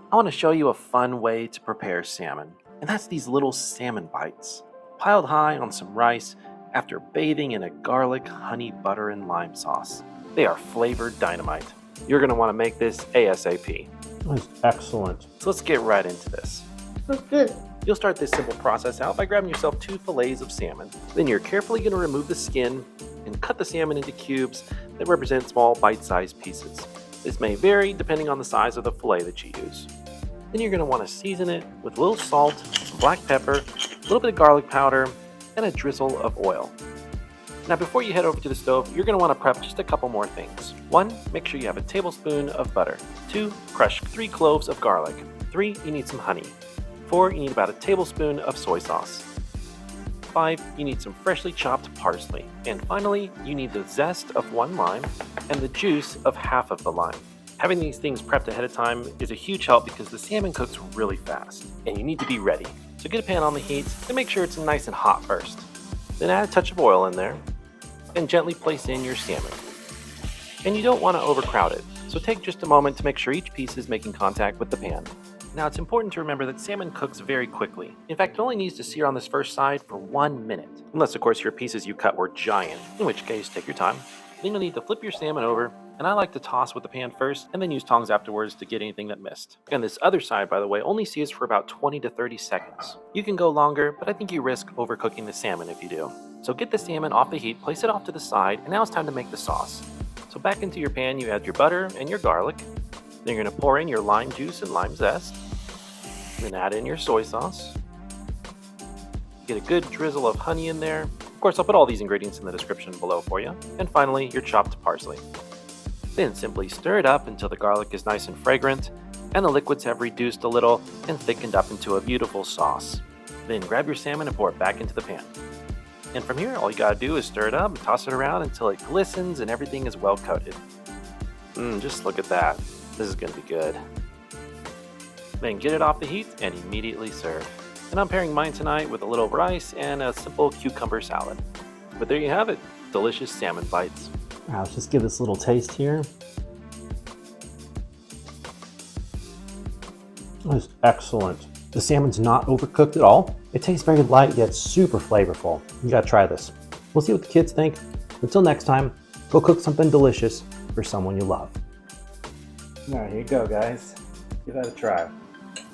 I want to show you a fun way to prepare salmon, and that's these little salmon bites, piled high on some rice after bathing in a garlic, honey, butter, and lime sauce. They are flavored dynamite. You're going to want to make this ASAP. That's excellent. So let's get right into this. That's good. You'll start this simple process out by grabbing yourself 2 fillets of salmon. Then you're carefully going to remove the skin and cut the salmon into cubes that represent small bite-sized pieces. This may vary depending on the size of the fillet that you use. Then you're going to want to season it with a little salt, some black pepper, a little bit of garlic powder, and a drizzle of oil. Now before you head over to the stove, you're going to want to prep just a couple more things. 1, make sure you have a tablespoon of butter. 2, crush 3 cloves of garlic. 3, you need some honey. 4, you need about a tablespoon of soy sauce. 5, you need some freshly chopped parsley. And finally, you need the zest of 1 lime and the juice of half of the lime. Having these things prepped ahead of time is a huge help because the salmon cooks really fast, and you need to be ready. So get a pan on the heat and make sure it's nice and hot first. Then add a touch of oil in there, and gently place in your salmon. And you don't want to overcrowd it, so take just a moment to make sure each piece is making contact with the pan. Now it's important to remember that salmon cooks very quickly. In fact, it only needs to sear on this first side for 1 minute. Unless of course your pieces you cut were giant, in which case take your time. Then you'll need to flip your salmon over, and I like to toss with the pan first and then use tongs afterwards to get anything that missed. And this other side, by the way, only sears for about 20 to 30 seconds. You can go longer, but I think you risk overcooking the salmon if you do. So get the salmon off the heat, place it off to the side, and now it's time to make the sauce. So back into your pan you add your butter and your garlic. Then you're going to pour in your lime juice and lime zest. Then add in your soy sauce. Get a good drizzle of honey in there. Of course, I'll put all these ingredients in the description below for you. And finally, your chopped parsley. Then simply stir it up until the garlic is nice and fragrant and the liquids have reduced a little and thickened up into a beautiful sauce. Then grab your salmon and pour it back into the pan. And from here, all you gotta do is stir it up and toss it around until it glistens and everything is well coated. Just look at that. This is gonna be good. Then get it off the heat and immediately serve. And I'm pairing mine tonight with a little rice and a simple cucumber salad. But there you have it, delicious salmon bites. Now let's just give this a little taste here. That's excellent. The salmon's not overcooked at all. It tastes very light yet super flavorful. You gotta try this. We'll see what the kids think. Until next time, go cook something delicious for someone you love. All right, here you go, guys. Give that a try.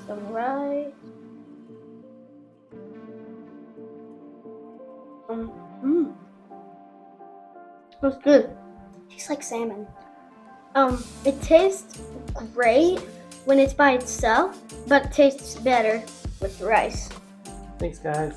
Some rice. That's good. Tastes like salmon. It tastes great when it's by itself, but it tastes better with rice. Thanks, guys.